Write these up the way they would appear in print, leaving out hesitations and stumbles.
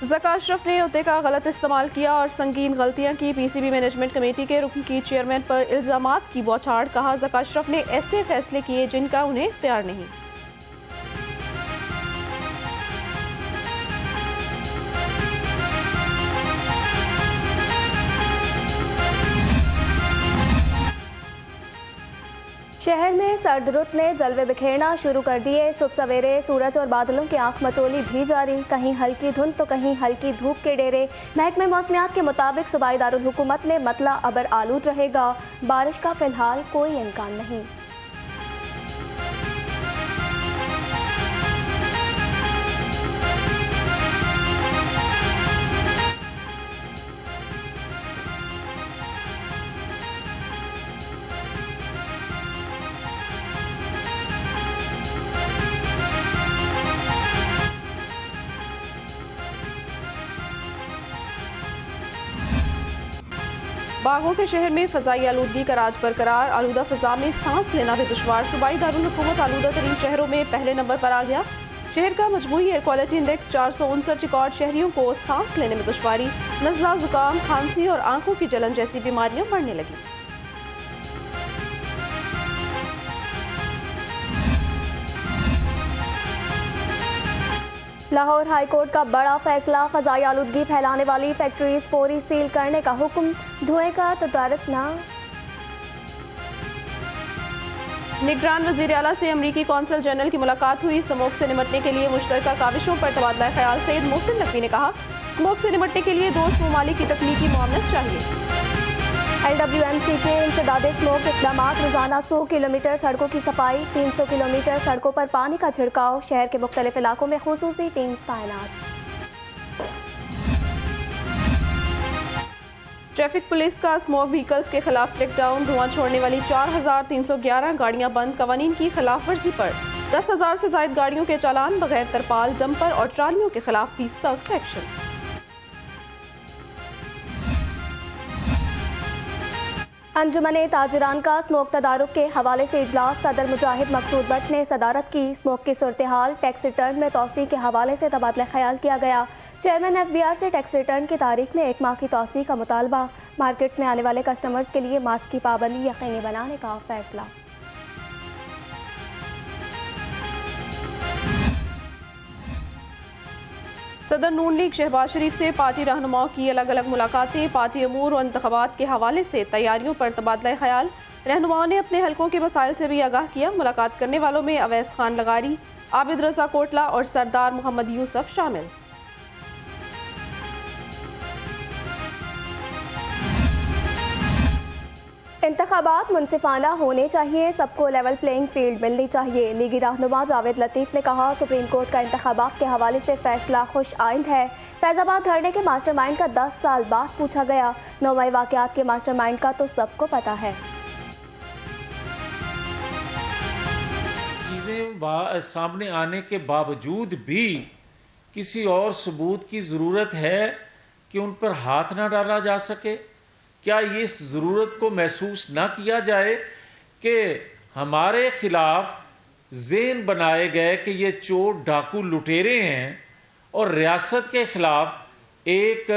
ज़का अशरफ ने ओहदे का गलत इस्तेमाल किया और संगीन गलतियां की। पीसीबी मैनेजमेंट कमेटी के रुकन की चेयरमैन पर इल्ज़ामात की बौछार। कहा ज़का अशरफ ने ऐसे फैसले किए जिनका उन्हें इख्तियार नहीं। शहर में सर्द रुत ने जलवे बिखेरना शुरू कर दिए। सुबह सवेरे सूरज और बादलों की आंख मचोली भी जारी। कहीं हल्की धुंध तो कहीं हल्की धूप के डेरे। महकमे मौसमियात के मुताबिक सूबाई दारुल हुकूमत में मतला अबर आलूद रहेगा। बारिश का फिलहाल कोई इम्कान नहीं। बागों के शहर में फ़ज़ाई आलूदगी का राज बरकरार। आलूदा फ़ज़ा में सांस लेना भी दुश्वार। सूबाई दारुल हुकूमत आलूदा तरीन शहरों में पहले नंबर पर आ गया। शहर का मजमूई एयर क्वालिटी इंडेक्स 459 रिकॉर्ड। शहरियों को सांस लेने में दुश्वारी, नज़ला, जुकाम, खांसी और आंखों की जलन जैसी बीमारियां बढ़ने लगी। लाहौर हाई कोर्ट का बड़ा फैसला। फ़ज़ाई आलूदगी फैलाने वाली फैक्ट्रीज फौरी सील करने का हुक्म। धुएं का तदारुक न। निगरान वज़ीर आला से अमरीकी कौंसल जनरल की मुलाकात हुई। स्मोक से निपटने के लिए मुश्तरका काविशों पर तबादला ख्याल। सैयद मोहसिन नकवी ने कहा, स्मोक से निपटने के लिए दोस्त ममालिक की तकनीकी मुआवनत चाहिए। LWMC के इंसदादे स्मोक इक़दाम। रोजाना 100 किलोमीटर सड़कों की सफाई, 300 किलोमीटर सड़कों पर पानी का छिड़काव। शहर के मुख्तलिफ इलाकों में खुसूसी टीम्स तैनात। ट्रैफिक पुलिस का स्मोक व्हीकल्स के खिलाफ क्रैकडाउन। धुआं छोड़ने वाली 4311 गाड़ियां बंद। कवानीन की खिलाफ वर्जी पर 10,000 से ज्यादा गाड़ियों के चालान। बगैर तरपाल, डंपर और ट्रालियों के खिलाफ भी सख्त एक्शन। अंजुमने ताजिरान का स्मोक तदारुक के हवाले से इजलास। सदर मुजाहिद मकसूद भट्ट ने सदारत की। स्मोक की सूरत हाल, टैक्स रिटर्न में तोसी के हवाले से तबादला ख्याल किया गया। चेयरमैन FBR से टैक्स रिटर्न की तारीख में 1 माह की तोसी का मुतालबा। मार्केट्स में आने वाले कस्टमर्स के लिए मास्क की पाबंदी यकीनी बनाने का फैसला। सदर नून लीग शहबाज शरीफ से पार्टी रहनुमाओं की अलग अलग मुलाकातें। पार्टी अमूर और इंतखाबात के हवाले से तैयारियों पर तबादला ख्याल। रहनुमाओं ने अपने हलकों के मसाइल से भी आगाह किया। मुलाकात करने वालों में अवैस खान लगारी, आबिद रजा कोटला और सरदार मोहम्मद यूसुफ शामिल। इंतखाबात मुनसिफाना होने चाहिए, सबको लेवल प्लेइंग फील्ड मिलनी चाहिए। लीगी रहनुमा जावेद लतीफ़ ने कहा, सुप्रीम कोर्ट का इंतखाबात के हवाले से फैसला खुश आइंद है। फैजाबाद धरने के मास्टरमाइंड का 10 साल बाद पूछा गया। 9 मई वाक़यात के मास्टरमाइंड का तो सबको पता है। चीज़ें सामने आने के बावजूद भी किसी और सबूत की ज़रूरत है कि उन पर हाथ ना डाला जा सके। क्या ये इस ज़रूरत को महसूस ना किया जाए कि हमारे खिलाफ ज़हन बनाए गए कि ये चोर डाकू लुटेरे हैं, और रियासत के खिलाफ एक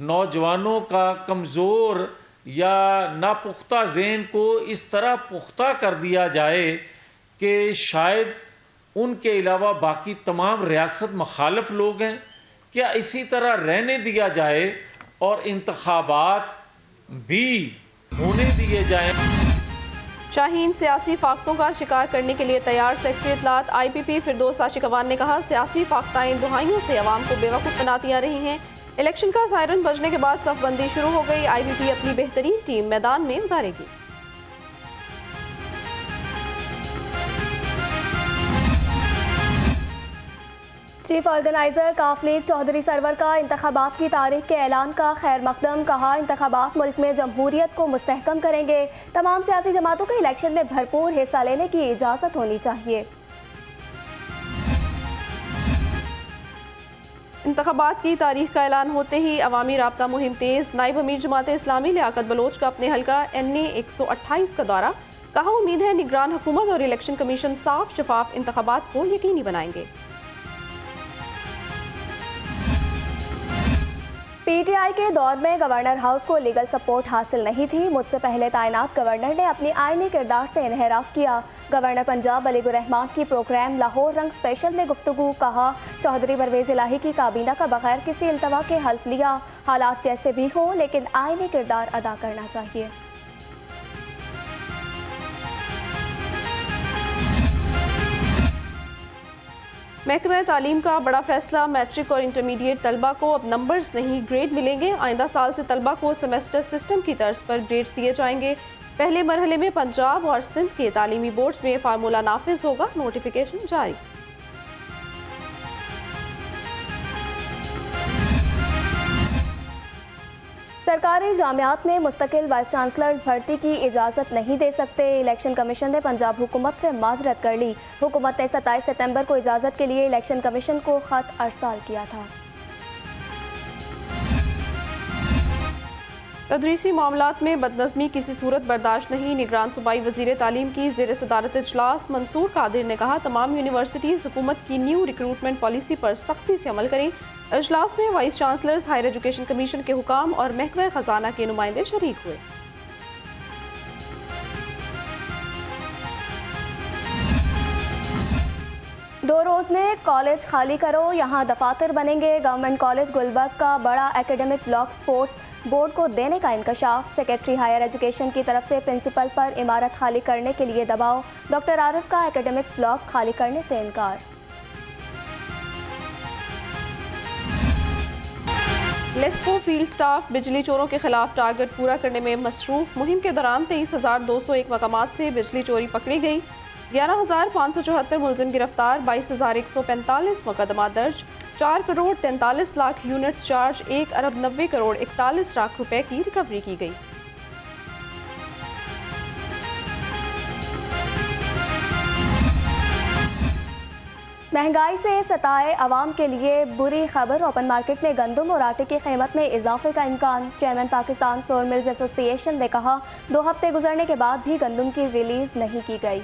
नौजवानों का कमज़ोर या नापुख्ता ज़हन को इस तरह पुख्ता कर दिया जाए कि शायद उनके अलावा बाकी तमाम रियासत मुखालिफ लोग हैं। क्या इसी तरह रहने दिया जाए और इंतखाबात भी होने दिए जाएं? शाहीन सियासी फाख्तों का शिकार करने के लिए तैयार। सेक्रेटरी इत्तलात IPP फिरदौस आशिकवान ने कहा, सियासी फाख्ताएं दुहाइयों से अवाम को बेवकूफ़ बनाती आ रही हैं। इलेक्शन का सायरन बजने के बाद सफबंदी शुरू हो गई। IPP अपनी बेहतरीन टीम मैदान में उतारेगी। चीफ ऑर्गेनाइजर काफ लीग चौधरी सरवर का इंतखाबात की तारीख के ऐलान का खैर मकदम। कहा, इंतखाबात मुल्क में जमहूरियत को मुस्तहकम करेंगे। तमाम सियासी जमातों को इलेक्शन में भरपूर हिस्सा लेने की इजाज़त होनी चाहिए। इंतखाबात की तारीख का ऐलान होते ही अवामी राब्ता मुहिम तेज। नायब अमीर जमात इस्लामी लियाकत बलोच का अपने हल्का NA 128 का दौरा। कहा, उम्मीद है निगरान हुकूमत और इलेक्शन कमीशन साफ शफाफ इंतखाबात को यकीनी बनाएंगे। पीटीआई के दौर में गवर्नर हाउस को लीगल सपोर्ट हासिल नहीं थी। मुझसे पहले तैनात गवर्नर ने अपनी आईनी किरदार से इन्हिराफ किया। गवर्नर पंजाब अलीगुर रहमान की प्रोग्राम लाहौर रंग स्पेशल में गुफ्तगू। कहा, चौधरी परवेज इलाही की काबीना का बगैर किसी इल्तवा के हल्फ लिया। हालात जैसे भी हों लेकिन आईनी किरदार अदा करना चाहिए। महकमा तालीम का बड़ा फैसला, मैट्रिक और इंटरमीडिएट तलबा को अब नंबर्स नहीं ग्रेड मिलेंगे। आइंदा साल से तलबा को सेमेस्टर सिस्टम की तर्ज पर ग्रेड्स दिए जाएंगे। पहले मरहले में पंजाब और सिंध के तालीमी बोर्ड्स में फार्मूला नाफिज होगा। नोटिफिकेशन जारी। सरकारी जामियात में मुस्तकिल वाइस चांसलर्स भर्ती की इजाज़त नहीं दे सकते। इलेक्शन कमीशन ने पंजाब हुकूमत से माजरत कर ली। हुकूमत ने 27 सितंबर को इजाज़त के लिए इलेक्शन कमीशन को ख़त अरसाल किया था। तदरीसी मामलात में बदनज़मी किसी सूरत बर्दाश्त नहीं। निगरान सूबाई वज़ीर तालीम की ज़ेर सदारत इजलास मंसूर कादिर ने कहा, तमाम यूनिवर्सिटीज़ हुकूमत की न्यू रिक्रूटमेंट पॉलिसी पर सख्ती से अमल करें। इजलास में vice chancellors, higher education commission के हुकाम और महकमा खजाना के नुमाइंदे शरीक हुए। दो रोज़ में कॉलेज खाली करो, यहाँ दफातर बनेंगे। गवर्नमेंट कॉलेज गुलबर्ग का बड़ा एकेडमिक ब्लॉक स्पोर्ट्स बोर्ड को देने का इंकशाफ। सेक्रेटरी हायर एजुकेशन की तरफ से प्रिंसिपल पर इमारत खाली करने के लिए दबाव। डॉक्टर आरिफ का एकेडमिक ब्लॉक खाली करने से इनकार। लेस्को फील्ड स्टाफ बिजली चोरों के खिलाफ टारगेट पूरा करने में मसरूफ। मुहिम के दौरान 23,201 मकामात से बिजली चोरी पकड़ी गई। 11,574 मुलजिम गिरफ्तार। 22,145 मुकदमा दर्ज। 4 करोड़ 43 लाख यूनिट्स चार्ज। 1 अरब 90 करोड़ 41 लाख रुपए की रिकवरी की गई। महंगाई से सताए अवाम के लिए बुरी खबर। ओपन मार्केट में गंदम और आटे की कीमत में इजाफे का इम्कान। Chairman Pakistan flour mills association ने कहा, 2 हफ्ते गुजरने के बाद भी गंदम की रिलीज नहीं की गई।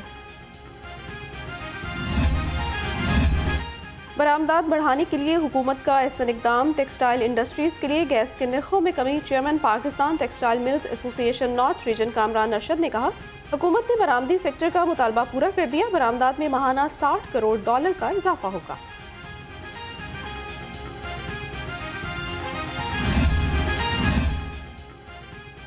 बरामदात बढ़ाने के लिए हुकूमत का ऐसा इकदाम। टेक्सटाइल इंडस्ट्रीज के लिए गैस के नरखों में कमी। Chairman Pakistan textile mills association north region Kamran Arshad ने कहा, हुकूमत ने बरामदी सेक्टर का मुतालबा पूरा कर दिया। बरामदात में माहाना $60 करोड़ का इजाफा होगा।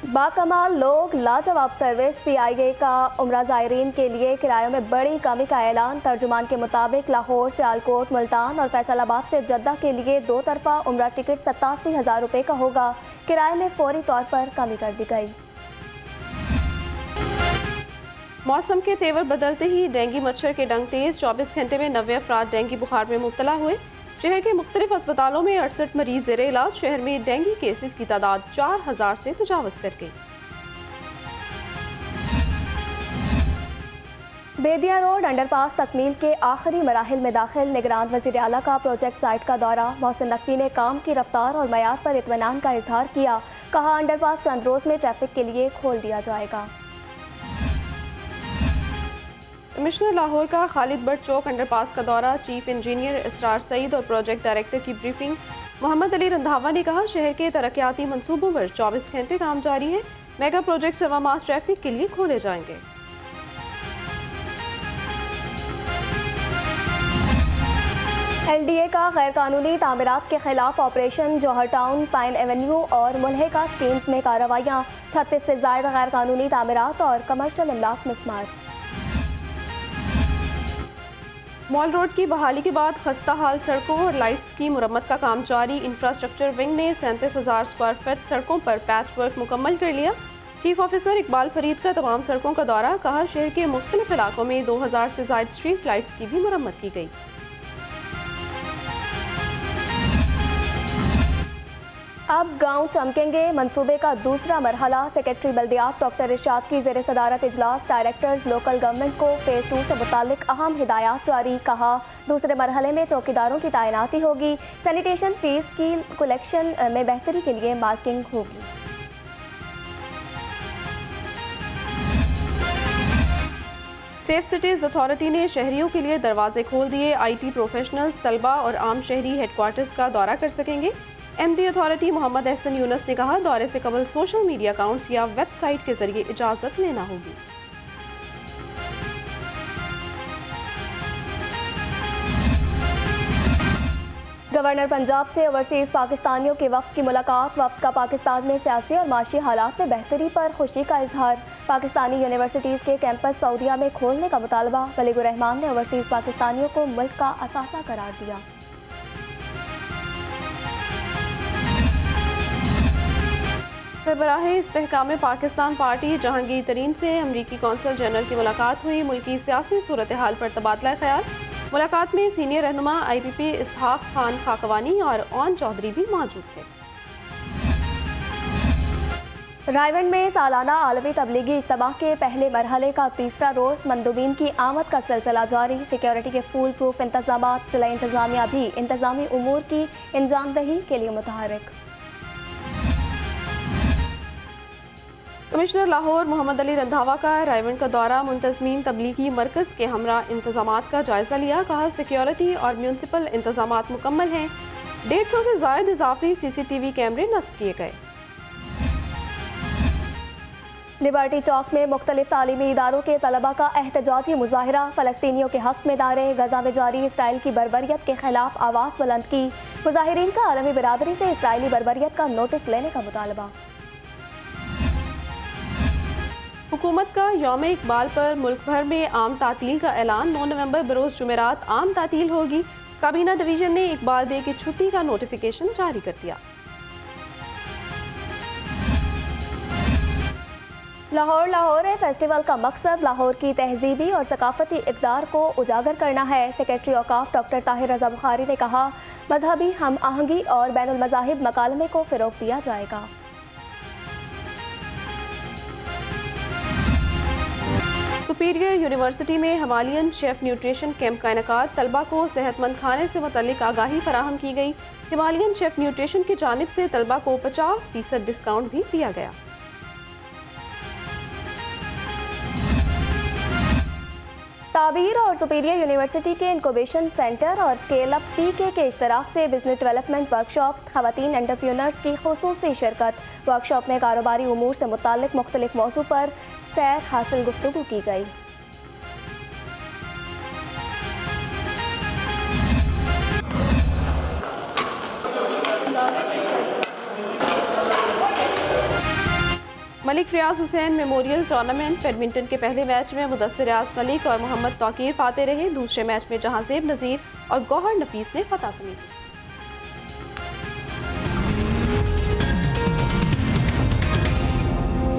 बाकमाल लोग लाजवाब सर्विस। PIA का उम्रा ज़ायरीन के लिए किरायों में बड़ी कमी का ऐलान। तर्जुमान के मुताबिक लाहौर, सियालकोट, मुल्तान और फैसलाबाद से जद्दा के लिए 2 तरफा उम्रा टिकट 87,000 रुपये का होगा। किराए में फौरी तौर पर कमी कर दी गई। मौसम के तेवर बदलते ही डेंगू मच्छर के डंग तेज। 24 घंटे में 90 अफराद डेंगू बुखार में मुब्तला हुए। शहर के मुख्तलिफ अस्पतालों में 68 मरीज ज़ेरे इलाज। शहर में डेंगू केसेस की तादाद 4,000 से तजावज़ कर गई। बेदिया रोड अंडरपास तकमील के आखिरी मराहिल में दाखिल। निगरान वज़ीर आला का प्रोजेक्ट साइट का दौरा। मोहसिन नकवी ने काम की रफ्तार और मयार पर इत्मीनान का इजहार किया। कहा, अंडरपास चंद रोज़ में ट्रैफिक के लिए खोल दिया जाएगा। कमिश्नर लाहौर का खालिद बट चौक अंडरपास का दौरा। चीफ इंजीनियर इसरार सईद और प्रोजेक्ट डायरेक्टर की ब्रीफिंग। मोहम्मद अली रंधावा ने कहा, शहर के तरक्याती मंसूबों पर 24 घंटे काम जारी है। मेगा प्रोजेक्ट सवा मास ट्रैफिक के लिए खोले जाएंगे। LDA का गैर कानूनी तामीरात के खिलाफ ऑपरेशन। जौहर टाउन, पाइन एवेन्यू और मुल्हिका स्कीम्स में कार्रवाइयाँ। 36 से ज़ायद गैर कानूनी तामीरात और कमर्शियल इमलाक मिसमार। मॉल रोड की बहाली के बाद खस्ता हाल सड़कों और लाइट्स की मुरम्मत का काम जारी। इंफ्रास्ट्रक्चर विंग ने 37,000 स्क्वायर फीट सड़कों पर पैच वर्क मुकम्मल कर लिया। चीफ ऑफिसर इकबाल फरीद का तमाम सड़कों का दौरा। कहा, शहर के मुख्तलिफ इलाकों में 2000 से ज़ायद स्ट्रीट लाइट्स की भी मुरम्मत की गई। अब गांव चमकेंगे। मंसूबे का दूसरा मरहला। सेक्रेटरी बल्दियात डॉक्टर इरशाद की ज़ेर सदारत इजलास। डायरेक्टर्स लोकल गवर्नमेंट को फेज़ 2 से मुतालिक अहम हिदायत जारी। कहा, दूसरे मरहले में चौकीदारों की तैनाती होगी। सैनिटेशन फीस की कलेक्शन में बेहतरी के लिए मार्किंग होगी। सेफ सिटीज़ अथॉरिटी ने शहरियों के लिए दरवाजे खोल दिए। IT प्रोफेशनल्स, तलबा और आम शहरी हेडक्वार्टर्स का दौरा कर सकेंगे। एमडी अथॉरिटी मोहम्मद एहसन यूनुस ने कहा, दौरे से कबल सोशल मीडिया अकाउंट्स या वेबसाइट के जरिए इजाज़त लेना होगी। गवर्नर पंजाब से ओवरसीज़ पाकिस्तानियों के वफ़द की मुलाकात। वफ़द का पाकिस्तान में सियासी और माशी हालात में बेहतरी पर खुशी का इजहार। पाकिस्तानी यूनिवर्सिटीज़ के कैंपस सऊदीया में खोलने का मुतालबा। वलीगुर रहमान ने ओवरसीज़ पाकिस्तानियों को मुल्क का असासा करार दिया। सरबराह इस्तेहकाम पाकिस्तान पार्टी जहांगीर तरीन से अमरीकी कौंसल जनरल की मुलाकात हुई। मुल्की सियासी सूरत हाल पर तबादला ख्याल। मुलाकात में सीनियर रहनुमा IPP इसहाक खान खाकवानी और ओन चौधरी भी मौजूद थे। रायवंड में सालाना आलमी तबलीगी इज्तिमा के पहले मरहले का तीसरा रोज़ मंदूबीन की आमद का सिलसिला जारी। सिक्योरिटी के फूल प्रूफ इंतजाम। जिला इंतजामिया भी इंतजामी उमूर की इंजामदही के लिए मुतहरिक। कमिश्नर लाहौर मोहम्मद अली रंधावा का रायवंड का दौरा। मुंतजमीन तबलीगी मरकज़ के हमरा इंतजामात का जायजा लिया। कहा, सिक्योरिटी और म्यूनसिपल इंतजामात मुकम्मल हैं। 150 से ज़ायद इजाफी CCTV कैमरे नस्ब किए गए। लिबर्टी चौक में मुख्तलिफ तालीमी इदारों के तलबा का एहतजाजी मुजाहरा। फ़लस्तीनियों के हक़ में दारे गज़ा में जारी इसराइल की बर्बरियत के खिलाफ आवाज़ बुलंद की। मुजाहिरीन का आलमी बिरादरी से इसराइली बर्बरियत का नोटिस लेने का मुतालबा। हुकूमत का यौम इकबाल पर मुल्क भर में आम तातील का ऐलान। 9 नवंबर बरोज़ जुमेरात आम तातील होगी। काबीना डिवीज़न ने इकबाल डे की छुट्टी का नोटिफिकेशन जारी कर दिया। लाहौर फेस्टिवल का मकसद लाहौर की तहजीबी और सकाफती इक़दार को उजागर करना है। सेक्रेटरी औकाफ डॉक्टर ताहिर रज़ा बुखारी ने कहा, मजहबी हम आहंगी और बैनुल मज़ाहिब मकालमे को फ़रोग़ दिया जाएगा। सुपीरियर यूनिवर्सिटी में हिमालयन शेफ न्यूट्रिशन कैंप का इनेकाद। तलबा को सेहतमंद खाने से मुतल्लिक आगाही फराहम की गई। हिमालयन शेफ न्यूट्रिशन की जानिब से तलबा को 50% डिस्काउंट भी दिया गया। ताबीर और सुपीरियर यूनिवर्सिटी के इंक्यूबेशन सेंटर और स्केल अप PK के इश्तराक से बिजनेस डेवलपमेंट वर्कशॉप। खवातीन एंटरप्रेन्योर्स की खुसूसी शिरकत। वर्कशॉप में कारोबारी उमूर से मुताल्लिक मुख्तलिफ मौजू पर सैर हासिल गुफ्तगू की गई। मलिक रियाज हुसैन मेमोरियल टूर्नामेंट बैडमिंटन के पहले मैच में मुदस्सिर रियाज मलिक और मोहम्मद तौकीर फाते रहे। दूसरे मैच में जहांजेब नज़ीर और गौहर नफीस ने फतह समेटी।